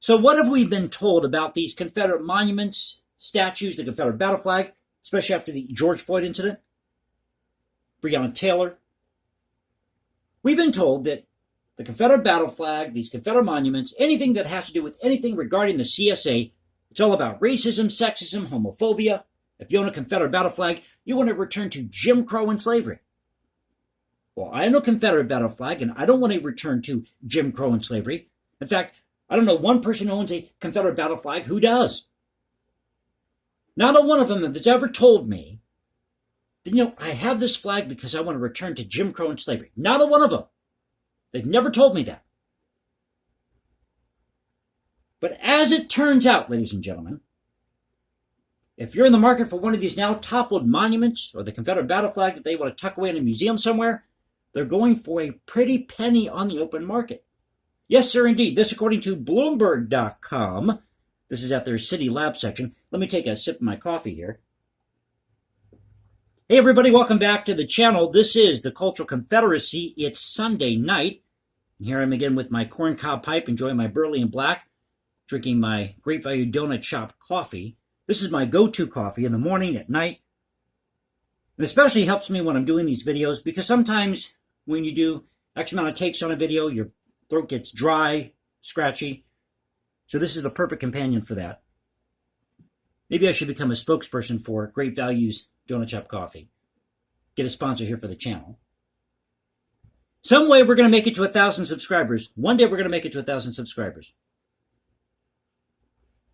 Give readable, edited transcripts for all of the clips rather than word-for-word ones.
So what have we been told about these Confederate monuments, statues, the Confederate battle flag, especially after the George Floyd incident? Breonna Taylor. We've been told that the Confederate battle flag, these Confederate monuments, anything that has to do with anything regarding the CSA, it's all about racism, sexism, homophobia. If you own a Confederate battle flag, you want to return to Jim Crow and slavery. Well, I own a Confederate battle flag, and I don't want to return to Jim Crow and slavery. In fact, I don't know one person who owns a Confederate battle flag who does. Not a one of them has ever told me, I have this flag because I want to return to Jim Crow and slavery. Not a one of them. They've never told me that. But as it turns out, ladies and gentlemen, if you're in the market for one of these now toppled monuments or the Confederate battle flag that they want to tuck away in a museum somewhere, they're going for a pretty penny on the open market. Yes, sir, indeed. This according to Bloomberg.com. This is at their City Lab section. Let me take a sip of my coffee here. Hey, everybody. Welcome back to the channel. This is the Cultural Confederacy. It's Sunday night. And here I am again with my corncob pipe, enjoying my burley and black, drinking my Great Value Donut Shop coffee. This is my go-to coffee in the morning, at night. It especially helps me when I'm doing these videos because sometimes when you do X amount of takes on a video, your throat gets dry, scratchy. So this is the perfect companion for that. Maybe I should become a spokesperson for Great Values Donut Shop Coffee. Get a sponsor here for the channel. Some way we're going to make it to 1,000 subscribers. One day we're going to make it to 1,000 subscribers.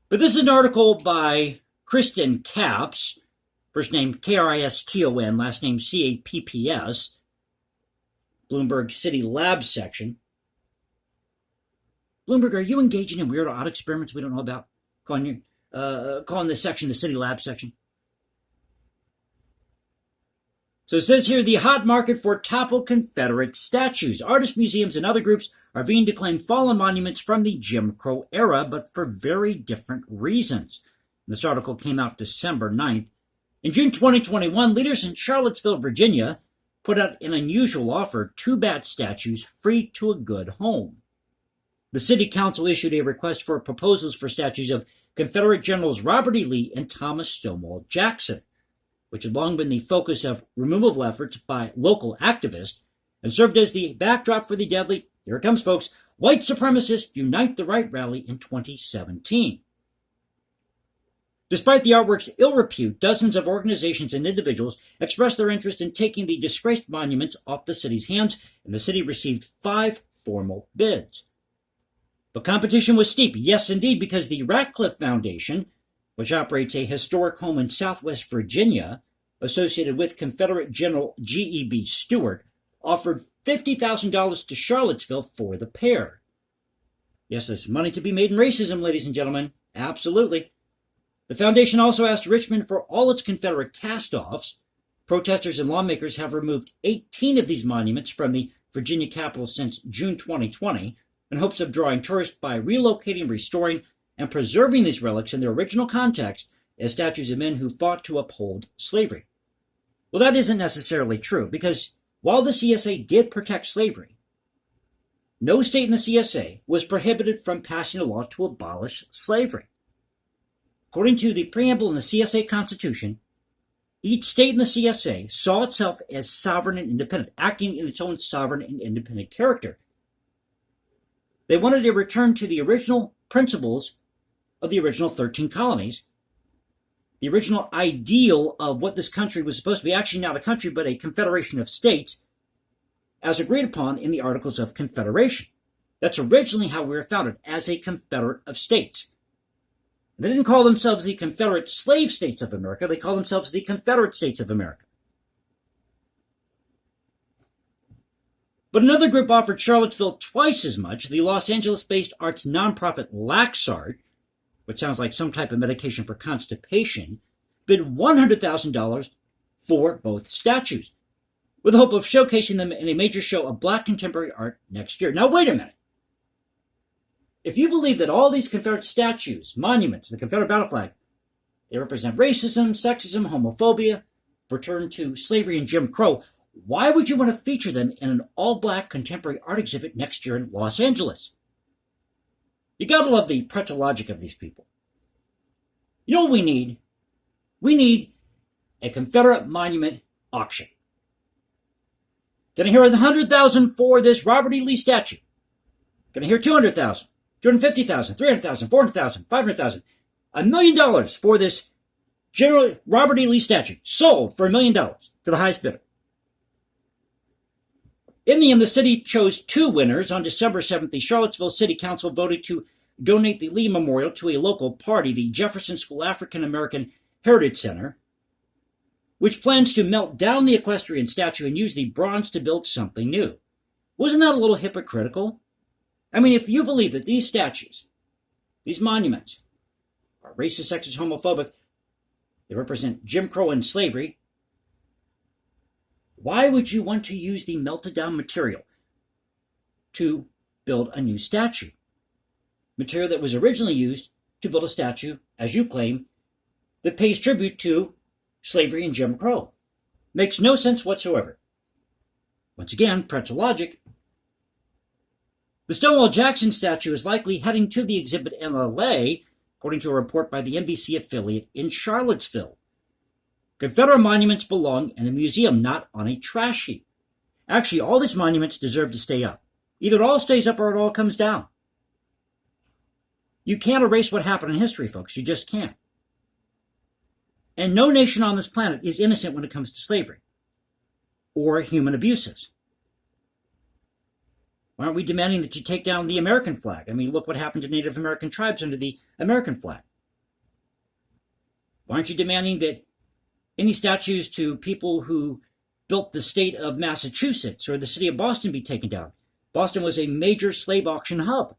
But this is an article by Kristen Capps, first name Kriston, last name Capps, Bloomberg City Lab section. Bloomberg, are you engaging in weird odd experiments we don't know about? Calling this section the City Lab section. So it says here, the hot market for toppled Confederate statues. Artists, museums, and other groups are being to claim fallen monuments from the Jim Crow era, but for very different reasons. This article came out December 9th. In June 2021, leaders in Charlottesville, Virginia, put out an unusual offer, 2 bat statues free to a good home. The city council issued a request for proposals for statues of Confederate Generals Robert E. Lee and Thomas Stonewall Jackson, which had long been the focus of removal efforts by local activists and served as the backdrop for the deadly, here it comes folks, White Supremacist Unite the Right rally in 2017. Despite the artwork's ill repute, dozens of organizations and individuals expressed their interest in taking the disgraced monuments off the city's hands, and the city received 5 formal bids. But competition was steep, yes indeed, because the Ratcliffe Foundation, which operates a historic home in Southwest Virginia associated with Confederate General G.E.B. Stuart, offered $50,000 to Charlottesville for the pair. Yes, there's money to be made in racism, ladies and gentlemen. Absolutely. The foundation also asked Richmond for all its Confederate cast-offs. Protesters and lawmakers have removed 18 of these monuments from the Virginia capital since June 2020 in hopes of drawing tourists by relocating, restoring, and preserving these relics in their original context as statues of men who fought to uphold slavery. Well, that isn't necessarily true, because while the CSA did protect slavery, no state in the CSA was prohibited from passing a law to abolish slavery. According to the preamble in the CSA Constitution, each state in the CSA saw itself as sovereign and independent, acting in its own sovereign and independent character. They wanted a return to the original principles of the original 13 colonies, the original ideal of what this country was supposed to be, actually not a country, but a confederation of states, as agreed upon in the Articles of Confederation. That's originally how we were founded, as a confederate of states. They didn't call themselves the Confederate Slave States of America. They called themselves the Confederate States of America. But another group offered Charlottesville twice as much. The Los Angeles-based arts nonprofit Laxart, which sounds like some type of medication for constipation, bid $100,000 for both statues, with the hope of showcasing them in a major show of Black contemporary art next year. Now, wait a minute. If you believe that all these Confederate statues, monuments, the Confederate battle flag, they represent racism, sexism, homophobia, return to slavery and Jim Crow, why would you want to feature them in an all-black contemporary art exhibit next year in Los Angeles? You gotta love the pretzel logic of these people. You know what we need? We need a Confederate monument auction. Gonna hear 100,000 for this Robert E. Lee statue. Gonna hear 200,000, 250,000, 300,000, 400,000, 500,000, $1 million for this General Robert E. Lee statue. Sold for $1 million to the highest bidder. In the end, the city chose two winners. On December 7th, the Charlottesville City Council voted to donate the Lee Memorial to a local party, the Jefferson School African American Heritage Center, which plans to melt down the equestrian statue and use the bronze to build something new. Wasn't that a little hypocritical? I mean, if you believe that these statues, these monuments, are racist, sexist, homophobic, they represent Jim Crow and slavery, why would you want to use the melted down material to build a new statue? Material that was originally used to build a statue, as you claim, that pays tribute to slavery and Jim Crow. Makes no sense whatsoever. Once again, pretzel logic. The Stonewall Jackson statue is likely heading to the exhibit in LA, according to a report by the NBC affiliate in Charlottesville. Confederate monuments belong in a museum, not on a trash heap. Actually, all these monuments deserve to stay up. Either it all stays up or it all comes down. You can't erase what happened in history, folks. You just can't. And no nation on this planet is innocent when it comes to slavery or human abuses. Why aren't we demanding that you take down the American flag? I mean, look what happened to Native American tribes under the American flag. Why aren't you demanding that any statues to people who built the state of Massachusetts or the city of Boston be taken down? Boston was a major slave auction hub.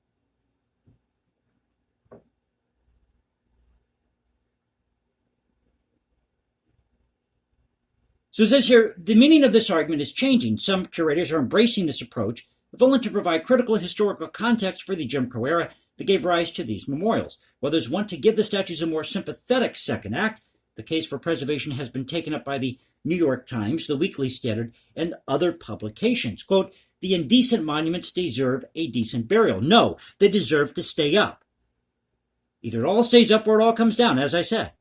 So it says here, the meaning of this argument is changing. Some curators are embracing this approach, if only to provide critical historical context for the Jim Crow era that gave rise to these memorials. While others want to give the statues a more sympathetic second act, the case for preservation has been taken up by the New York Times, the Weekly Standard, and other publications. Quote, the indecent monuments deserve a decent burial. No, they deserve to stay up. Either it all stays up or it all comes down, as I said.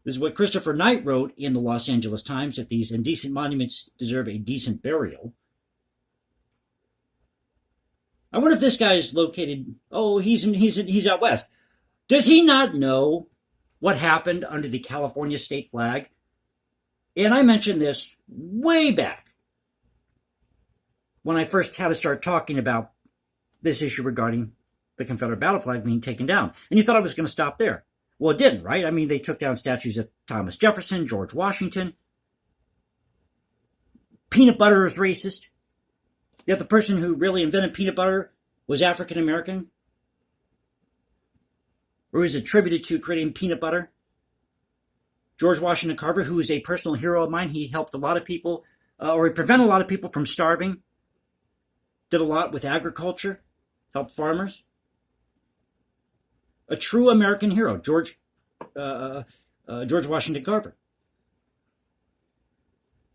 This is what Christopher Knight wrote in the Los Angeles Times, that these indecent monuments deserve a decent burial. I wonder if this guy is located, he's out west. Does he not know what happened under the California state flag? And I mentioned this way back when I first had to start talking about this issue regarding the Confederate battle flag being taken down. And you thought I was going to stop there. Well, it didn't, right? I mean, they took down statues of Thomas Jefferson, George Washington. Peanut butter is racist. Yet the person who really invented peanut butter was African American, or was attributed to creating peanut butter. George Washington Carver, who is a personal hero of mine, he helped a lot of people, or he prevented a lot of people from starving. Did a lot with agriculture, helped farmers. A true American hero, George Washington Carver.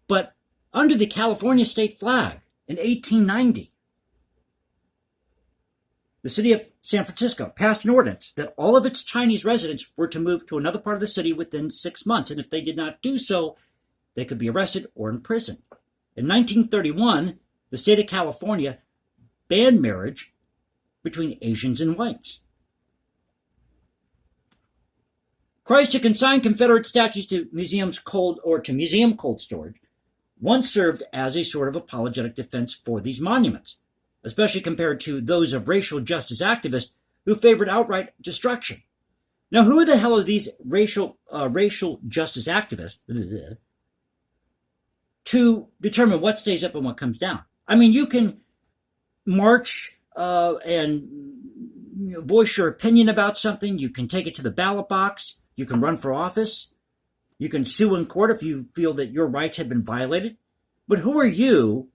But under the California state flag in 1890, the city of San Francisco passed an ordinance that all of its Chinese residents were to move to another part of the city within 6 months. And if they did not do so, they could be arrested or imprisoned. In 1931, the state of California banned marriage between Asians and whites. Cries to consign Confederate statues to museum cold storage once served as a sort of apologetic defense for these monuments, especially compared to those of racial justice activists who favored outright destruction. Now, who the hell are these racial justice activists to determine what stays up and what comes down? I mean, you can march and voice your opinion about something. You can take it to the ballot box. You can run for office. You can sue in court if you feel that your rights have been violated. But who are you,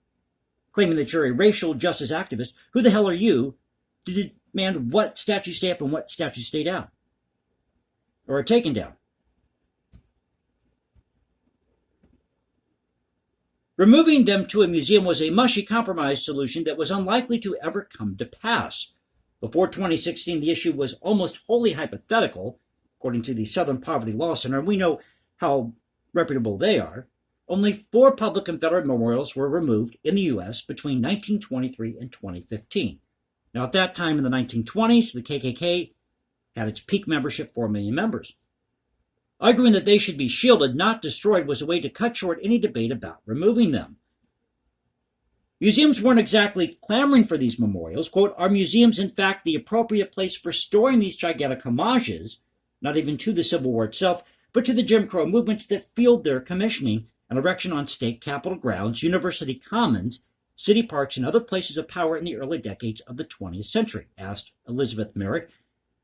claiming that you're a racial justice activist? Who the hell are you to demand what statues stay up and what statues stay down or are taken down? Removing them to a museum was a mushy compromise solution that was unlikely to ever come to pass. Before 2016, the issue was almost wholly hypothetical, according to the Southern Poverty Law Center. We know how reputable they are. Only 4 public Confederate memorials were removed in the U.S. between 1923 and 2015. Now, at that time in the 1920s, the KKK had its peak membership, 4 million members. Arguing that they should be shielded, not destroyed, was a way to cut short any debate about removing them. Museums weren't exactly clamoring for these memorials. Quote, "Are museums, in fact, the appropriate place for storing these gigantic homages, not even to the Civil War itself, but to the Jim Crow movements that fueled their commissioning and erection on state capitol grounds, university commons, city parks, and other places of power in the early decades of the 20th century?" asked Elizabeth Merrick,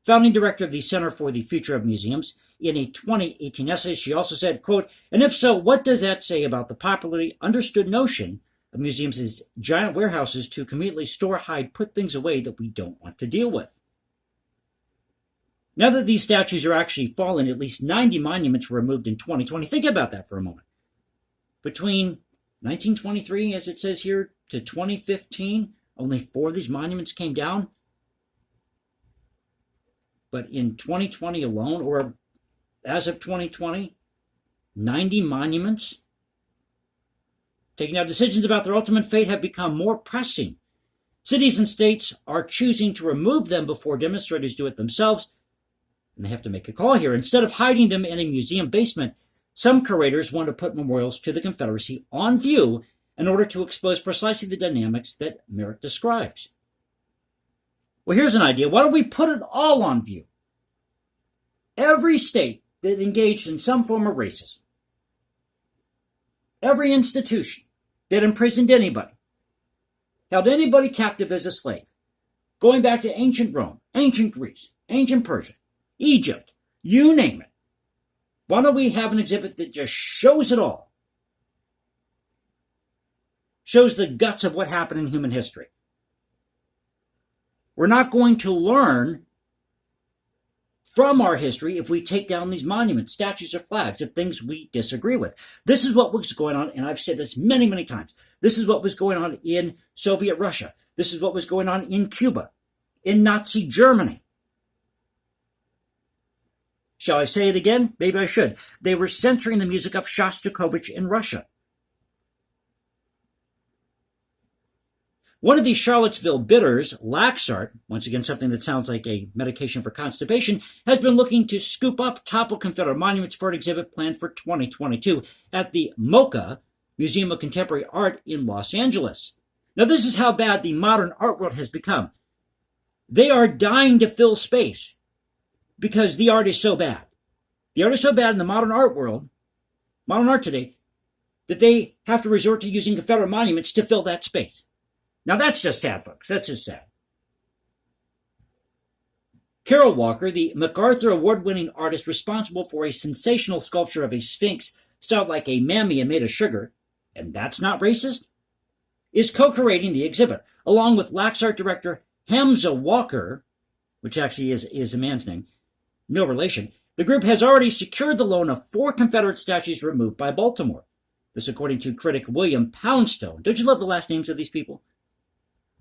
founding director of the Center for the Future of Museums. In a 2018 essay, she also said, quote, "And if so, what does that say about the popularly understood notion of museums as giant warehouses to conveniently store, hide, put things away that we don't want to deal with?" Now that these statues are actually fallen, at least 90 monuments were removed in 2020. Think about that for a moment. Between 1923, as it says here, to 2015, only 4 of these monuments came down. But in 2020 alone, or as of 2020, 90 monuments. Taking out decisions about their ultimate fate have become more pressing. Cities and states are choosing to remove them before demonstrators do it themselves, and they have to make a call here. Instead of hiding them in a museum basement, some curators want to put memorials to the Confederacy on view in order to expose precisely the dynamics that Merrick describes. Well, here's an idea. Why don't we put it all on view? Every state that engaged in some form of racism, every institution that imprisoned anybody, held anybody captive as a slave, going back to ancient Rome, ancient Greece, ancient Persia, Egypt, you name it. Why don't we have an exhibit that just shows it all? Shows the guts of what happened in human history. We're not going to learn from our history if we take down these monuments, statues, or flags of things we disagree with. This is what was going on, and I've said this many, many times. This is what was going on in Soviet Russia. This is what was going on in Cuba, in Nazi Germany. Shall I say it again? Maybe I should. They were censoring the music of Shostakovich in Russia. One of these Charlottesville bitters, Laxart, once again something that sounds like a medication for constipation, has been looking to scoop up toppled Confederate monuments for an exhibit planned for 2022 at the MoCA, Museum of Contemporary Art in Los Angeles. Now this is how bad the modern art world has become. They are dying to fill space because the art is so bad. The art is so bad in the modern art world, modern art today, that they have to resort to using Confederate monuments to fill that space. Now that's just sad, folks. That's just sad. Carol Walker, the MacArthur Award-winning artist responsible for a sensational sculpture of a sphinx styled like a mammy and made of sugar, and that's not racist, is co-curating the exhibit, along with Laxart director Hamza Walker, which actually is a man's name, no relation. The group has already secured the loan of 4 Confederate statues removed by Baltimore. This according to critic William Poundstone. Don't you love the last names of these people?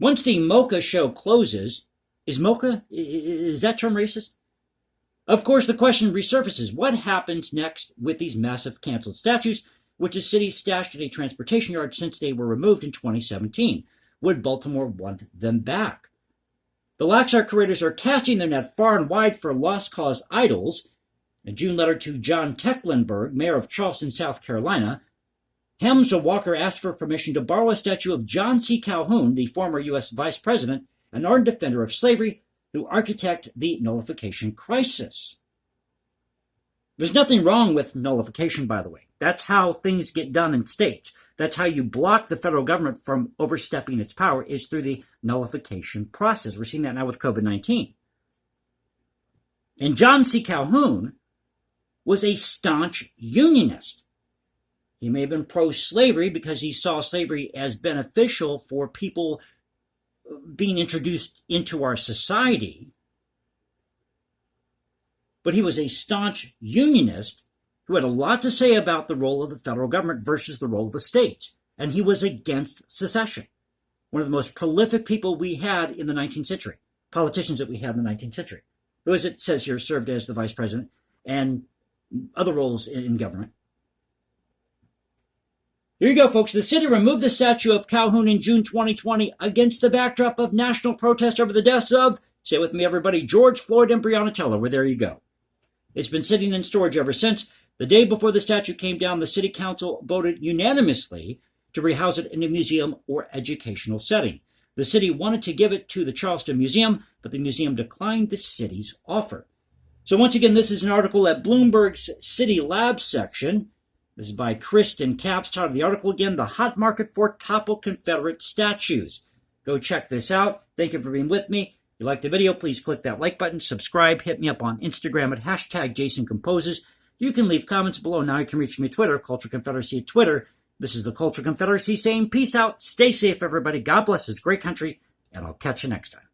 Once the MoCA show closes, is that term racist? Of course, the question resurfaces. What happens next with these massive canceled statues, which the city stashed in a transportation yard since they were removed in 2017? Would Baltimore want them back? The Laxart curators are casting their net far and wide for lost cause idols. In a June letter to John Tecklenburg, mayor of Charleston, South Carolina, Hamza Walker asked for permission to borrow a statue of John C. Calhoun, the former U.S. vice president and ardent defender of slavery, who architected the nullification crisis. There's nothing wrong with nullification, by the way. That's how things get done in states. That's how you block the federal government from overstepping its power, is through the nullification process. We're seeing that now with COVID-19. And John C. Calhoun was a staunch unionist. He may have been pro-slavery because he saw slavery as beneficial for people being introduced into our society. But he was a staunch unionist who had a lot to say about the role of the federal government versus the role of the states. And he was against secession. One of the most prolific people we had in the 19th century. politicians that we had in the 19th century, who, as it says here, served as the vice president and other roles in government. Here you go, folks. The city removed the statue of Calhoun in June 2020 against the backdrop of national protest over the deaths of, say it with me, everybody, George Floyd and Breonna Taylor. Well, there you go. It's been sitting in storage ever since. The day before the statue came down, the city council voted unanimously to rehouse it in a museum or educational setting. The city wanted to give it to the Charleston Museum, but the museum declined the city's offer. So once again, this is an article at Bloomberg's City Labs section. This is by Kristen Capps. Title of the article again, The Hot Market for Toppled Confederate Statues. Go check this out. Thank you for being with me. If you like the video, please click that like button, subscribe, hit me up on Instagram at #JasonComposes. You can leave comments below. Now you can reach me at Twitter, Culture Confederacy at Twitter. This is the Culture Confederacy saying peace out. Stay safe, everybody. God bless this great country, and I'll catch you next time.